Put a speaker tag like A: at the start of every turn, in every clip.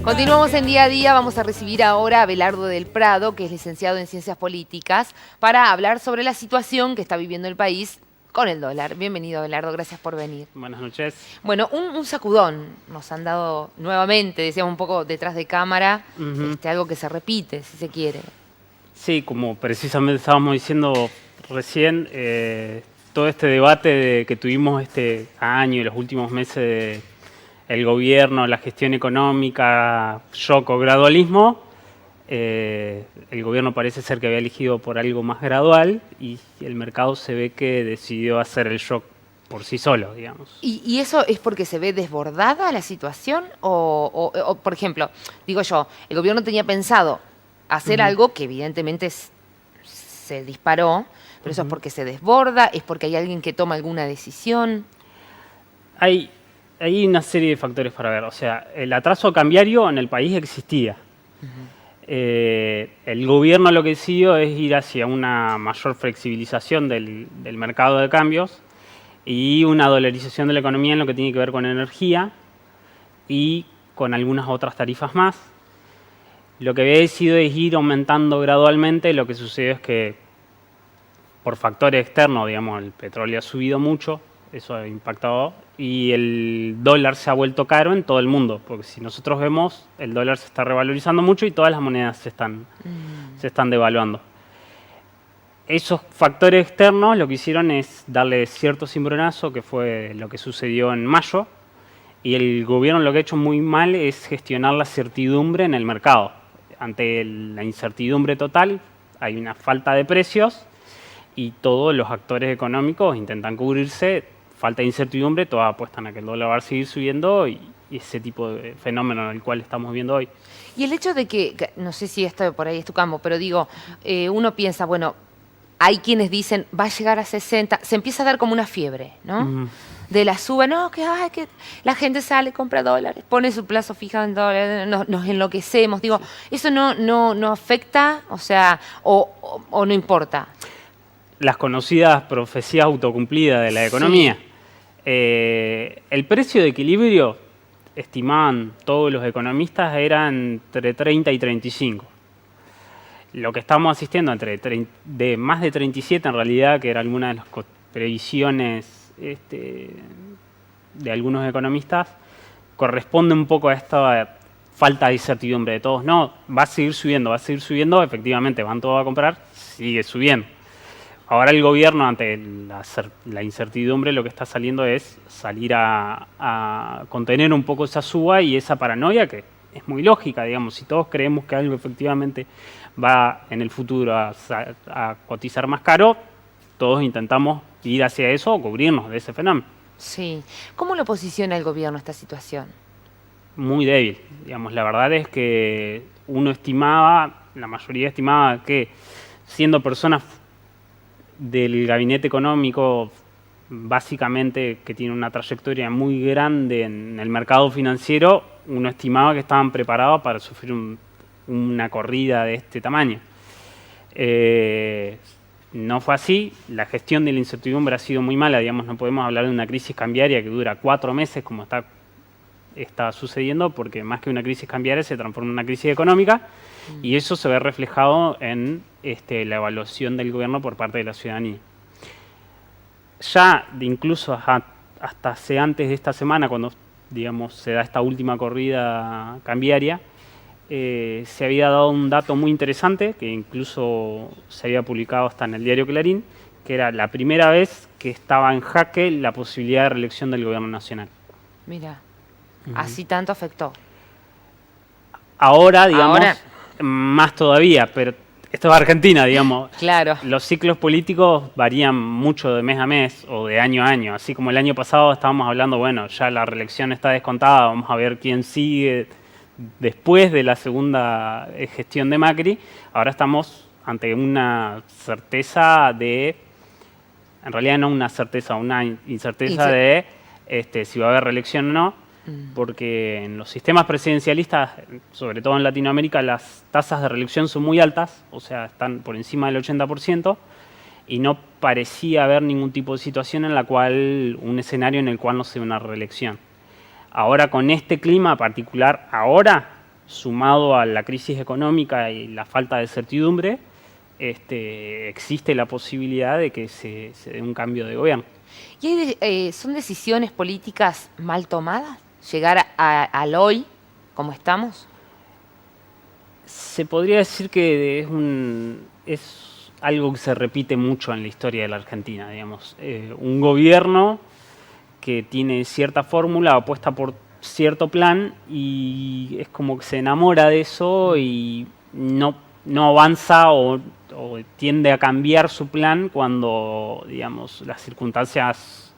A: Continuamos en Día a Día. Vamos a recibir ahora a Abelardo del Prado, que es licenciado en Ciencias Políticas, para hablar sobre la situación que está viviendo el país con el dólar. Bienvenido, Abelardo. Gracias por venir.
B: Buenas noches.
A: Bueno, un sacudón nos han dado nuevamente, decíamos un poco detrás de cámara, algo que se repite, si se quiere.
B: Sí, como precisamente estábamos diciendo recién, todo este debate que tuvimos este año y los últimos meses el gobierno, la gestión económica, shock o gradualismo, el gobierno parece ser que había elegido por algo más gradual y el mercado se ve que decidió hacer el shock por sí solo, digamos.
A: ¿Y eso es porque se ve desbordada la situación? O, por ejemplo, digo yo, el gobierno tenía pensado hacer algo que evidentemente se disparó, pero eso es porque se desborda, es porque hay alguien que toma alguna decisión.
B: Hay una serie de factores para ver. O sea, el atraso cambiario en el país existía. El gobierno lo que decidió es ir hacia una mayor flexibilización del mercado de cambios y una dolarización de la economía en lo que tiene que ver con energía y con algunas otras tarifas más. Lo que había decidido es ir aumentando gradualmente. Lo que sucedió es que por factores externos, digamos, el petróleo ha subido mucho, eso ha impactado, y el dólar se ha vuelto caro en todo el mundo, porque si nosotros vemos, el dólar se está revalorizando mucho y todas las monedas se están devaluando. Esos factores externos lo que hicieron es darle cierto cimbronazo, que fue lo que sucedió en mayo, y el gobierno lo que ha hecho muy mal es gestionar la certidumbre en el mercado. Ante la incertidumbre total hay una falta de precios y todos los actores económicos intentan cubrirse. Falta de incertidumbre, todas apuestan a que el dólar va a seguir subiendo y ese tipo de fenómeno en el cual estamos viendo hoy.
A: Y el hecho de que, no sé si esto por ahí es tu campo, pero digo, uno piensa, bueno, hay quienes dicen, va a llegar a 60, se empieza a dar como una fiebre, ¿no? De la suba, no, que la gente sale, compra dólares, pone su plazo fijo en dólares, nos enloquecemos. Digo, ¿eso no afecta, o sea, o no importa?
B: Las conocidas profecías autocumplidas de la economía. Sí. El precio de equilibrio, estimaban todos los economistas, era entre 30 y 35. Lo que estamos asistiendo de más de 37 en realidad, que era alguna de las previsiones de algunos economistas, corresponde un poco a esta falta de incertidumbre de todos. No, va a seguir subiendo, efectivamente van todos a comprar, sigue subiendo. Ahora el gobierno, ante la incertidumbre, lo que está saliendo es salir a contener un poco esa suba y esa paranoia que es muy lógica, digamos. Si todos creemos que algo efectivamente va en el futuro a cotizar más caro, todos intentamos ir hacia eso o cubrirnos de ese fenómeno.
A: Sí. ¿Cómo lo posiciona el gobierno esta situación?
B: Muy débil. Digamos, la verdad es que la mayoría estimaba que siendo personas del gabinete económico, básicamente que tiene una trayectoria muy grande en el mercado financiero, uno estimaba que estaban preparados para sufrir una corrida de este tamaño. No fue así, la gestión de la incertidumbre ha sido muy mala, digamos, no podemos hablar de una crisis cambiaria que dura 4 meses como está sucediendo, porque más que una crisis cambiaria se transforma en una crisis económica y eso se ve reflejado en la evaluación del gobierno por parte de la ciudadanía. Ya incluso hasta antes de esta semana, cuando digamos, se da esta última corrida cambiaria, se había dado un dato muy interesante, que incluso se había publicado hasta en el diario Clarín, que era la primera vez que estaba en jaque la posibilidad de reelección del gobierno nacional.
A: Mira, así tanto afectó.
B: Ahora, digamos, más todavía, pero esto es Argentina, digamos.
A: Claro.
B: Los ciclos políticos varían mucho de mes a mes o de año a año. Así como el año pasado estábamos hablando, bueno, ya la reelección está descontada, vamos a ver quién sigue después de la segunda gestión de Macri. Ahora estamos ante una certeza en realidad no una certeza, una incerteza de si va a haber reelección o no. Porque en los sistemas presidencialistas, sobre todo en Latinoamérica, las tasas de reelección son muy altas, o sea, están por encima del 80%, y no parecía haber ningún tipo de situación un escenario en el cual no se dé una reelección. Ahora, con este clima particular, ahora sumado a la crisis económica y la falta de certidumbre, existe la posibilidad de que se dé un cambio de gobierno.
A: ¿Y son decisiones políticas mal tomadas? ¿Llegar al hoy, como estamos?
B: Se podría decir que es algo que se repite mucho en la historia de la Argentina, digamos. Un gobierno que tiene cierta fórmula, apuesta por cierto plan y es como que se enamora de eso y no avanza o tiende a cambiar su plan cuando, digamos, las circunstancias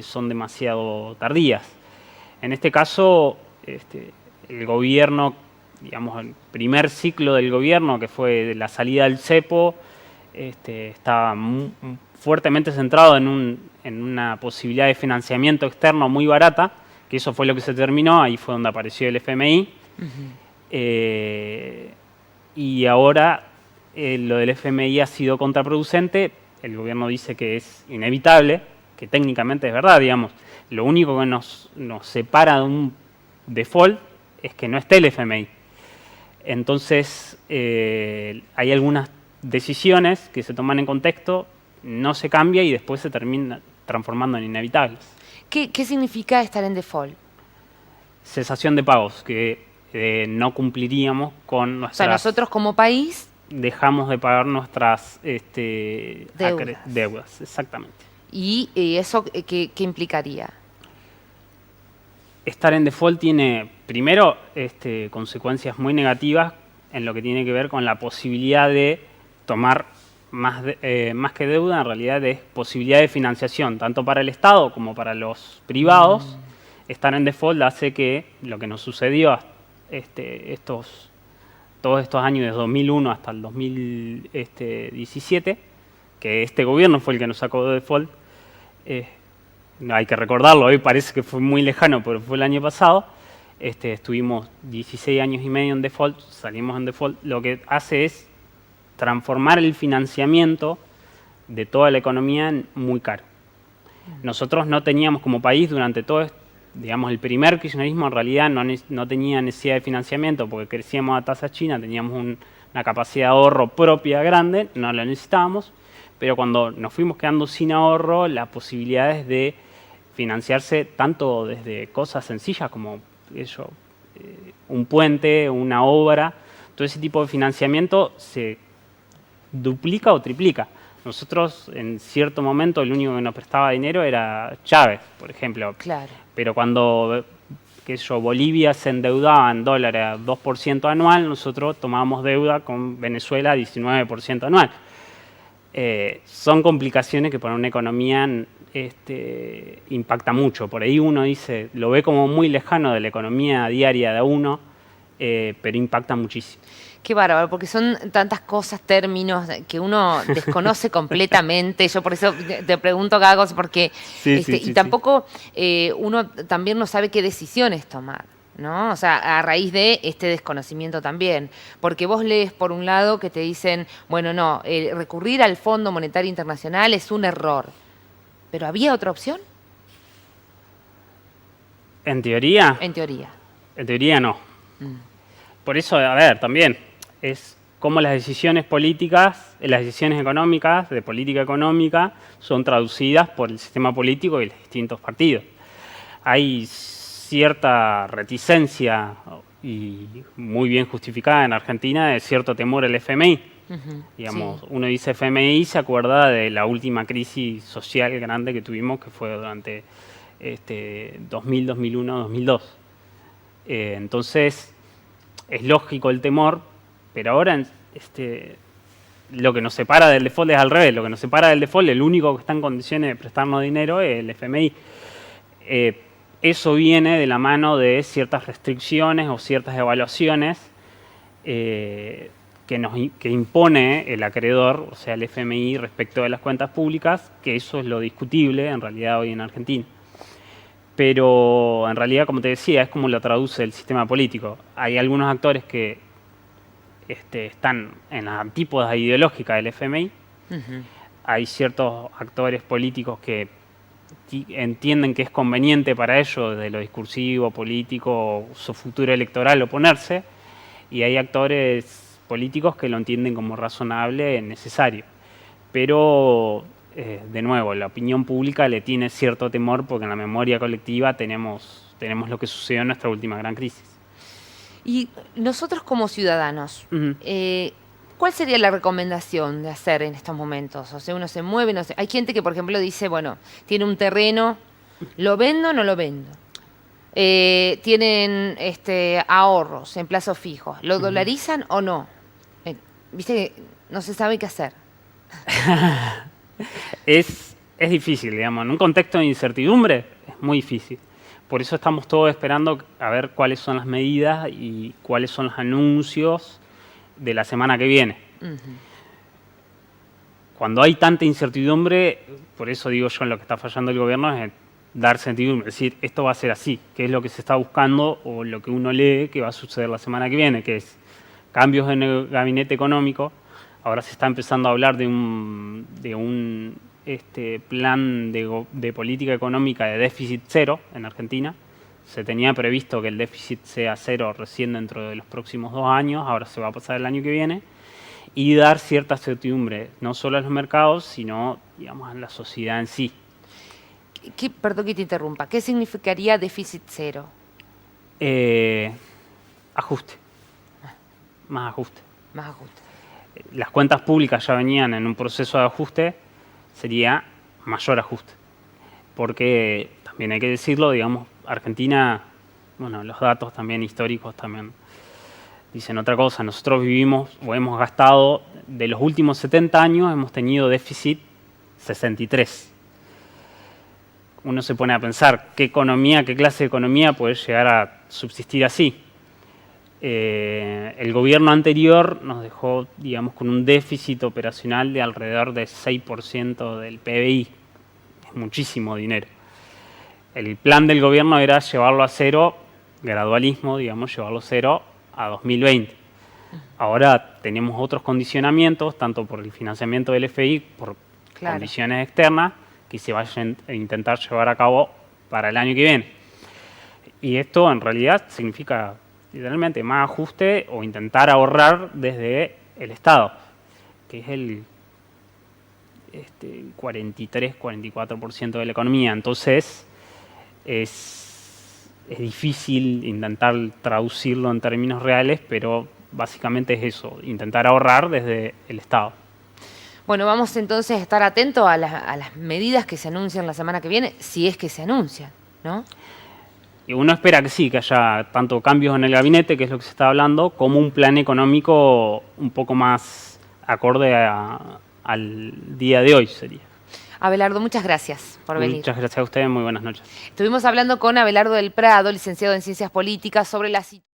B: son demasiado tardías. En este caso, el gobierno, digamos, el primer ciclo del gobierno, que fue de la salida del cepo, estaba fuertemente centrado en una posibilidad de financiamiento externo muy barata, que eso fue lo que se terminó, ahí fue donde apareció el FMI. Y ahora lo del FMI ha sido contraproducente, el gobierno dice que es inevitable, que técnicamente es verdad, digamos. Lo único que nos separa de un default es que no esté el FMI. Entonces, hay algunas decisiones que se toman en contexto, no se cambia y después se termina transformando en inevitables.
A: ¿Qué significa estar en default?
B: Cesación de pagos, que no cumpliríamos con nuestras...
A: O sea, nosotros como país...
B: Dejamos de pagar nuestras
A: deudas,
B: exactamente.
A: ¿Y eso qué implicaría?
B: Estar en default tiene, primero, consecuencias muy negativas en lo que tiene que ver con la posibilidad de tomar más que deuda, en realidad es posibilidad de financiación, tanto para el Estado como para los privados. Estar en default hace que lo que nos sucedió todos estos años, desde 2001 hasta el 2017, que este gobierno fue el que nos sacó de default, hay que recordarlo, hoy parece que fue muy lejano, pero fue el año pasado, estuvimos 16 años y medio en default, salimos en default, lo que hace es transformar el financiamiento de toda la economía en muy caro. Nosotros no teníamos como país durante todo digamos, el primer kirchnerismo en realidad no tenía necesidad de financiamiento porque crecíamos a tasa china, teníamos una capacidad de ahorro propia grande, no la necesitábamos, pero cuando nos fuimos quedando sin ahorro, las posibilidades de financiarse tanto desde cosas sencillas como un puente, una obra, todo ese tipo de financiamiento se duplica o triplica. Nosotros, en cierto momento, el único que nos prestaba dinero era Chávez, por ejemplo.
A: Claro.
B: Pero cuando Bolivia se endeudaba en dólares a 2% anual, nosotros tomábamos deuda con Venezuela a 19% anual. Son complicaciones que para una economía impacta mucho. Por ahí uno dice, lo ve como muy lejano de la economía diaria de uno, pero impacta muchísimo.
A: Qué bárbaro, porque son tantas cosas, términos que uno desconoce completamente. Yo por eso te pregunto cada cosa, porque y tampoco uno también no sabe qué decisiones tomar, ¿no? O sea, a raíz de este desconocimiento también. Porque vos lees por un lado que te dicen, bueno, no, recurrir al Fondo Monetario Internacional es un error. ¿Pero había otra opción?
B: ¿En teoría?
A: En teoría.
B: En teoría no. Por eso, a ver, también es cómo las decisiones políticas, las decisiones económicas, de política económica, son traducidas por el sistema político y los distintos partidos. Hay cierta reticencia, y muy bien justificada en Argentina, de cierto temor al FMI. Digamos, sí. Uno dice FMI y se acuerda de la última crisis social grande que tuvimos, que fue durante 2000, 2001, 2002. Entonces, es lógico el temor, pero ahora lo que nos separa del default es al revés. Lo que nos separa del default, el único que está en condiciones de prestarnos dinero es el FMI. Eso viene de la mano de ciertas restricciones o ciertas evaluaciones que impone el acreedor, o sea, el FMI, respecto de las cuentas públicas, que eso es lo discutible en realidad hoy en Argentina. Pero en realidad, como te decía, es como lo traduce el sistema político. Hay algunos actores que están en las antípodas ideológicas del FMI. Hay ciertos actores políticos que entienden que es conveniente para ellos, desde lo discursivo, político, su futuro electoral, oponerse, y hay actores políticos que lo entienden como razonable, necesario. Pero, de nuevo, la opinión pública le tiene cierto temor porque en la memoria colectiva tenemos lo que sucedió en nuestra última gran crisis.
A: Y nosotros como ciudadanos,
B: Ujú.
A: ¿cuál sería la recomendación de hacer en estos momentos? O sea, uno se mueve, no sé. Hay gente que, por ejemplo, dice, bueno, tiene un terreno, ¿lo vendo o no lo vendo? Tienen ahorros en plazos fijos, ¿lo dolarizan o no? Viste que no se sabe qué hacer.
B: Es difícil, digamos, en un contexto de incertidumbre es muy difícil. Por eso estamos todos esperando a ver cuáles son las medidas y cuáles son los anuncios de la semana que viene. Cuando hay tanta incertidumbre, por eso digo yo, en lo que está fallando el gobierno es dar sentido, es decir, esto va a ser así, que es lo que se está buscando o lo que uno lee que va a suceder la semana que viene, que es cambios en el gabinete económico. Ahora se está empezando a hablar de un plan de política económica de déficit cero en Argentina. Se tenía previsto que el déficit sea cero recién dentro de los próximos 2 años, ahora se va a pasar el año que viene, y dar cierta certidumbre, no solo a los mercados, sino, digamos, a la sociedad en sí.
A: Perdón que te interrumpa, ¿qué significaría déficit cero?
B: Ajuste, más ajuste.
A: Más ajuste.
B: Las cuentas públicas ya venían en un proceso de ajuste, sería mayor ajuste. Porque también hay que decirlo, digamos, Argentina, bueno, los datos también históricos también dicen otra cosa. Nosotros vivimos o hemos gastado, de los últimos 70 años hemos tenido déficit 63. Uno se pone a pensar qué clase de economía puede llegar a subsistir así. El gobierno anterior nos dejó, digamos, con un déficit operacional de alrededor de 6% del PBI. Es muchísimo dinero. El plan del gobierno era llevarlo a cero, gradualismo, digamos, llevarlo a cero a 2020. Ahora tenemos otros condicionamientos, tanto por el financiamiento del FMI, por condiciones externas, que se vayan a intentar llevar a cabo para el año que viene. Y esto en realidad significa literalmente más ajuste o intentar ahorrar desde el Estado, que es el 43-44% de la economía. Entonces es difícil intentar traducirlo en términos reales, pero básicamente es eso, intentar ahorrar desde el Estado.
A: Bueno, vamos entonces a estar atentos a las medidas que se anuncian la semana que viene, si es que se anuncian, ¿no?
B: Y uno espera que sí, que haya tanto cambios en el gabinete, que es lo que se está hablando, como un plan económico un poco más acorde al día de hoy sería.
A: Abelardo, muchas gracias por venir.
B: Muchas gracias a ustedes, muy buenas noches.
A: Estuvimos hablando con Abelardo del Prado, licenciado en Ciencias Políticas, sobre la situación